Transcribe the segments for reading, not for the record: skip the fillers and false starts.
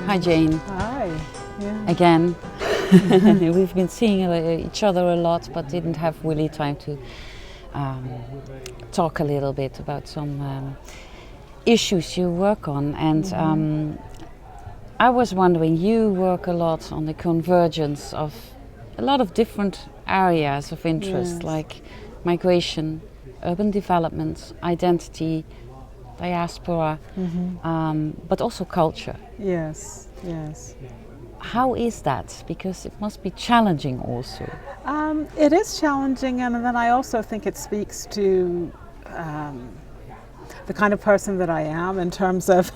Hi Jayne. Hi. Yeah. Again. We've been seeing each other a lot, but didn't have really time to talk a little bit about some issues you work on. And I was wondering, you work a lot on the convergence of a lot of different areas of interest, Yes. like migration, urban development, identity, diaspora, but also culture. Yes. Yes. How is that? Because it must be challenging also. It is challenging, and then I also think it speaks to the kind of person that I am in terms of.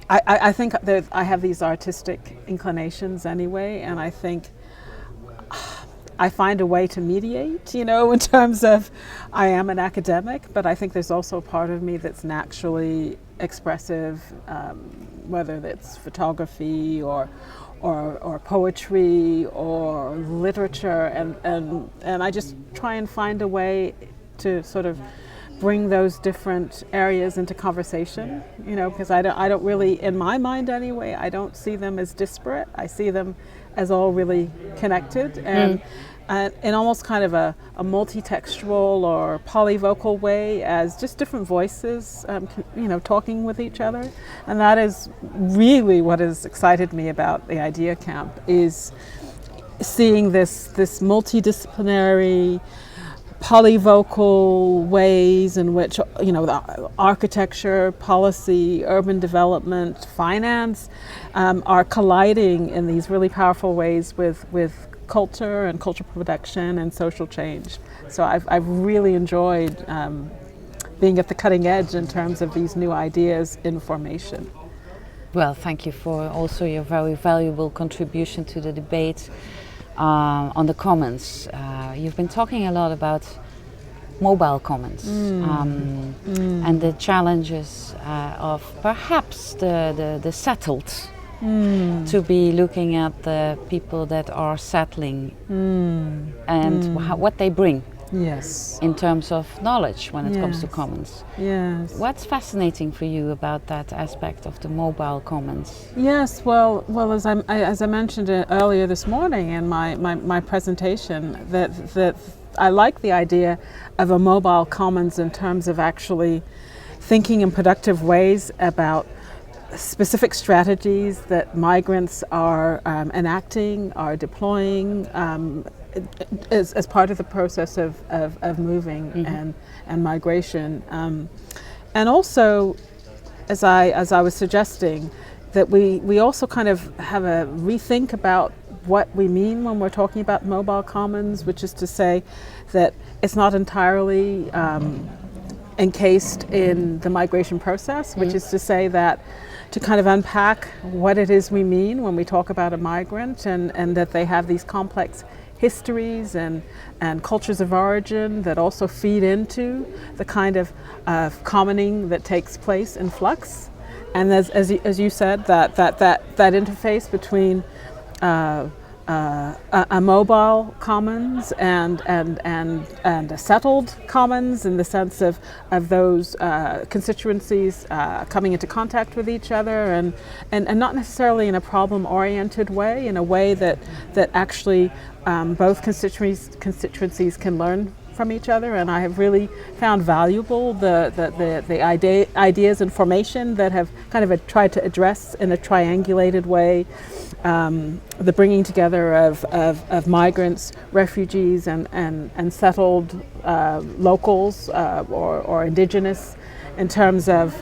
I think that I have these artistic inclinations anyway, and I think I find a way to mediate, in terms of I am an academic, but I think there's also a part of me that's naturally expressive, whether it's photography or poetry or literature, and I just try and find a way to sort of bring those different areas into conversation, because I don't really, in my mind anyway, I don't see them as disparate. I see them as all really connected, and in almost kind of a multi-textual or polyvocal way, as just different voices, talking with each other. And that is really what has excited me about the Idea Camp, is seeing this multidisciplinary, polyvocal ways in which the architecture, policy, urban development, finance are colliding in these really powerful ways with culture and cultural production and social change. So I've really enjoyed being at the cutting edge in terms of these new ideas in formation. Well, thank you for also your very valuable contribution to the debate on the commons. You've been talking a lot about mobile commons and the challenges of perhaps the settled to be looking at the people that are settling and what they bring. Yes. In terms of knowledge when it comes to commons. Yes. What's fascinating for you about that aspect of the mobile commons? Yes, well, as I mentioned earlier this morning in my presentation, that I like the idea of a mobile commons in terms of actually thinking in productive ways about specific strategies that migrants are enacting, are deploying, as part of the process of moving and migration, and also, as I was suggesting, that we also kind of have a rethink about what we mean when we're talking about mobile commons, which is to say that it's not entirely encased in the migration process, which is to say that to kind of unpack what it is we mean when we talk about a migrant, and that they have these complex histories and cultures of origin that also feed into the kind of commoning that takes place in flux. And as you said, that interface between a mobile commons and a settled commons, in the sense of those constituencies coming into contact with each other, and not necessarily in a problem-oriented way, in a way that actually both constituencies can learn from each other. And I have really found valuable the ideas and formation that have kind of tried to address in a triangulated way the bringing together of migrants, refugees, and settled locals or indigenous, in terms of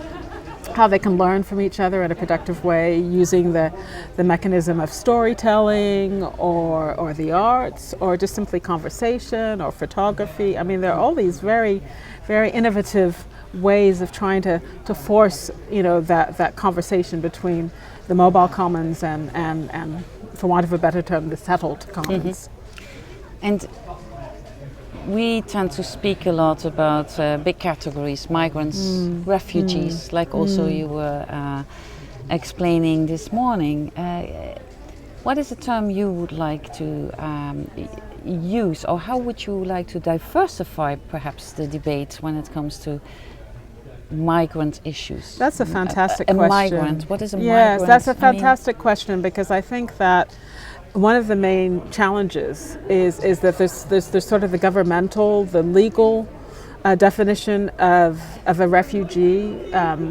how they can learn from each other in a productive way, using the mechanism of storytelling or the arts, or just simply conversation or photography. I mean, there are all these very, very innovative ways of trying to force that conversation between the mobile commons and for want of a better term, the settled commons. And we tend to speak a lot about big categories: migrants, refugees, like also you were explaining this morning. What is the term you would like to use, or how would you like to diversify perhaps the debate when it comes to migrant issues? That's a fantastic a question. Migrant, what is a yes, migrant? Yes, that's a fantastic question, because I think that one of the main challenges is that there's sort of the governmental, the legal definition of a refugee,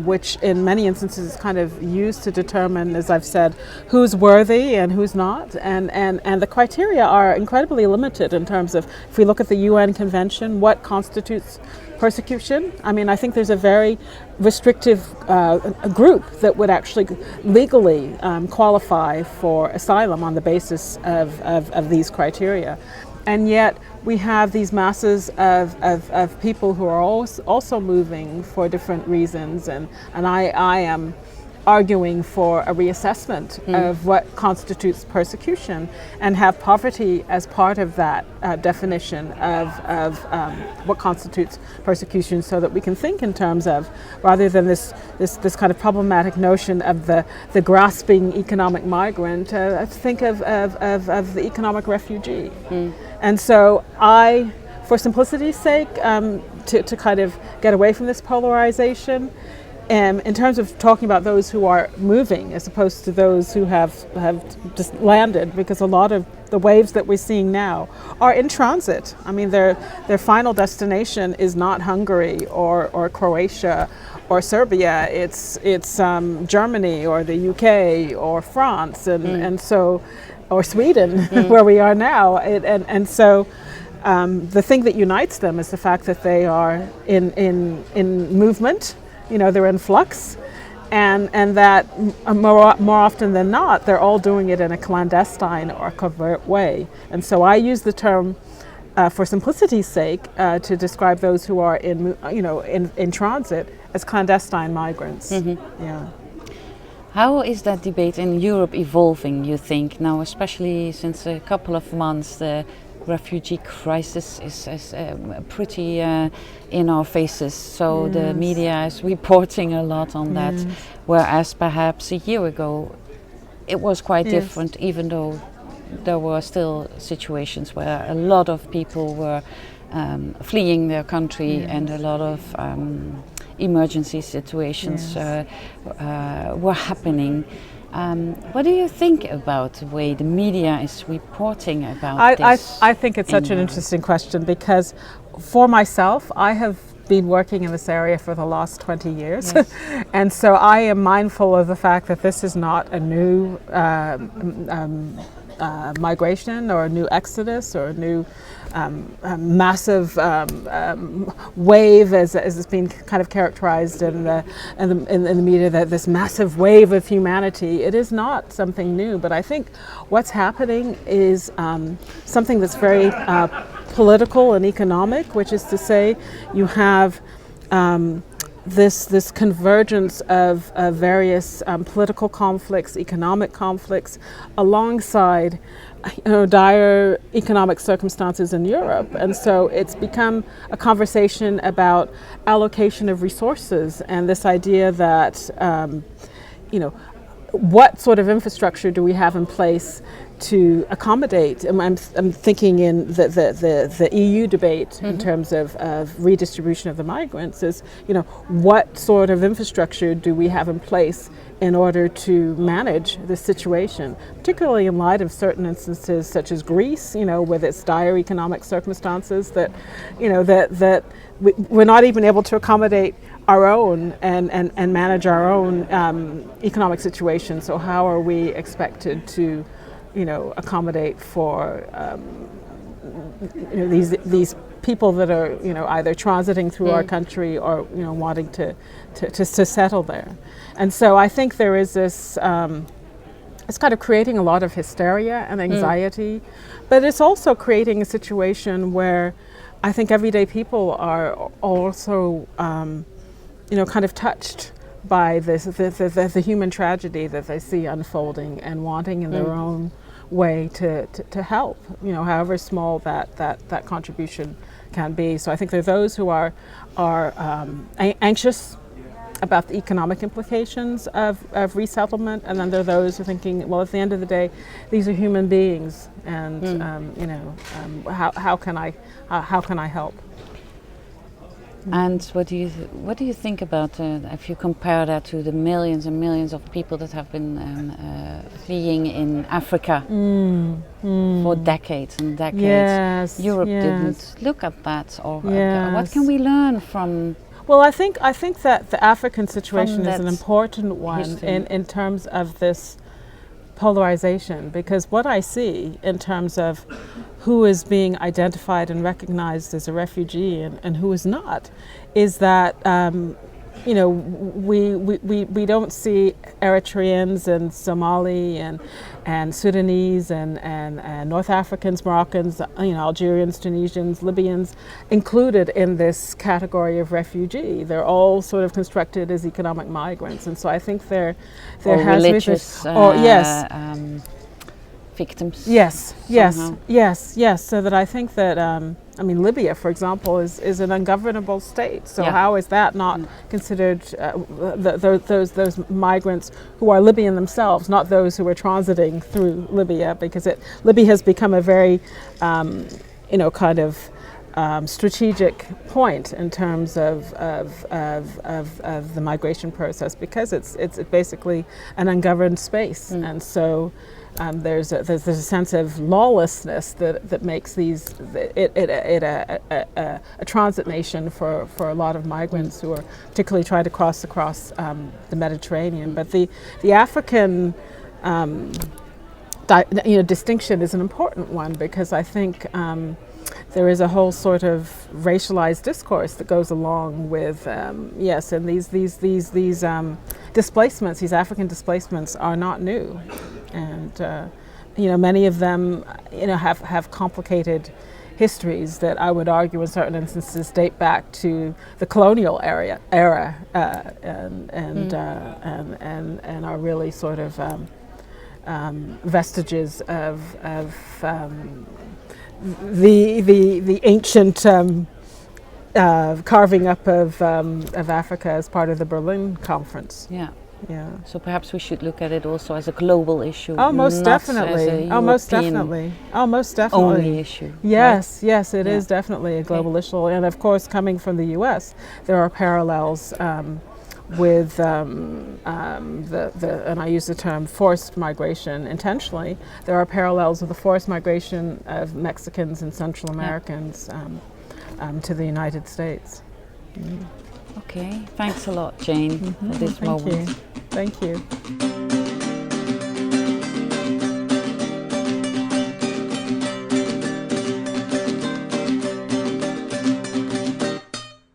which in many instances is kind of used to determine, as I've said, who's worthy and who's not. And the criteria are incredibly limited in terms of, if we look at the UN Convention, what constitutes persecution. I mean, I think there's a very restrictive group that would actually legally qualify for asylum on the basis of these criteria. And yet we have these masses of people who are also moving for different reasons, and I am arguing for a reassessment of what constitutes persecution, and have poverty as part of that definition of what constitutes persecution, so that we can think in terms of, rather than this kind of problematic notion of the grasping economic migrant, think of the economic refugee. And so I, for simplicity's sake, to kind of get away from this polarization, in terms of talking about those who are moving as opposed to those who have just landed, because a lot of the waves that we're seeing now are in transit. I mean, their final destination is not Hungary or Croatia or Serbia. It's Germany or the UK or France, and so, or Sweden, where we are now. And so the thing that unites them is the fact that they are in movement. You know, they're in flux, and that more often than not, they're all doing it in a clandestine or covert way. And so I use the term, for simplicity's sake, to describe those who are in transit as clandestine migrants. Yeah. How is that debate in Europe evolving, you think, now, especially since a couple of months the refugee crisis is pretty in our faces, so the media is reporting a lot on that, whereas perhaps a year ago it was quite different, even though there were still situations where a lot of people were fleeing their country, and a lot of emergency situations were happening. What do you think about the way the media is reporting about this? I think it's such an interesting question, because for myself, I have been working in this area for the last 20 years. Yes. And so I am mindful of the fact that this is not a new migration or a new exodus or a new massive wave, as it's been kind of characterized in the media, that this massive wave of humanity. It is not something new, but I think what's happening is something that's very political and economic, which is to say you have this convergence of various political conflicts, economic conflicts, alongside dire economic circumstances in Europe. And so it's become a conversation about allocation of resources, and this idea that what sort of infrastructure do we have in place to accommodate? I'm thinking in the EU debate in terms of redistribution of the migrants is, what sort of infrastructure do we have in place in order to manage this situation, particularly in light of certain instances such as Greece, with its dire economic circumstances, that we're not even able to accommodate our own and manage our own economic situation. So how are we expected to accommodate for these people that are either transiting through our country or wanting to settle there? And so I think there is this it's kind of creating a lot of hysteria and anxiety, but it's also creating a situation where I think everyday people are also kind of touched by the human tragedy that they see unfolding, and wanting in their own way to help, however small that contribution can be. So I think there are those who are anxious about the economic implications of resettlement, and then there are those who are thinking, well, at the end of the day, these are human beings, and how can I help? And what do you think about if you compare that to the millions and millions of people that have been fleeing in Africa for decades and decades? Yes, Europe yes. didn't look at that, or Yes. what can we learn from? Well, I think that the African situation is an important one history. in terms of this polarization, because what I see in terms of who is being identified and recognized as a refugee and who is not is that we don't see Eritreans and Somali and Sudanese and North Africans, Moroccans, Algerians, Tunisians, Libyans included in this category of refugee. They're all sort of constructed as economic migrants, and so I think there has religious victims. Yes. somehow. So that I think that Libya, for example, is an ungovernable state. So how is that not considered those migrants who are Libyan themselves, not those who are transiting through Libya, because Libya has become a very strategic point in terms of the migration process, because it's basically an ungoverned space, and so. There's a sense of lawlessness that makes it a transit nation for a lot of migrants who are particularly trying to cross across the Mediterranean. But the African distinction is an important one, because I think there is a whole sort of racialized discourse that goes along with and these displacements, these African displacements, are not new, and many of them have complicated histories that I would argue in certain instances date back to the colonial era and are really sort of vestiges of the ancient carving up of Africa as part of the Berlin Conference. Yeah. Yeah. So perhaps we should look at it also as a global issue. Oh, most definitely. Most definitely. Only issue. Yes, right? Yes, it is definitely a global issue. And of course, coming from the U.S., there are parallels with and I use the term forced migration intentionally. There are parallels with the forced migration of Mexicans and Central Americans to the United States. Okay, thanks a lot, Jayne, for this moment. Thank you.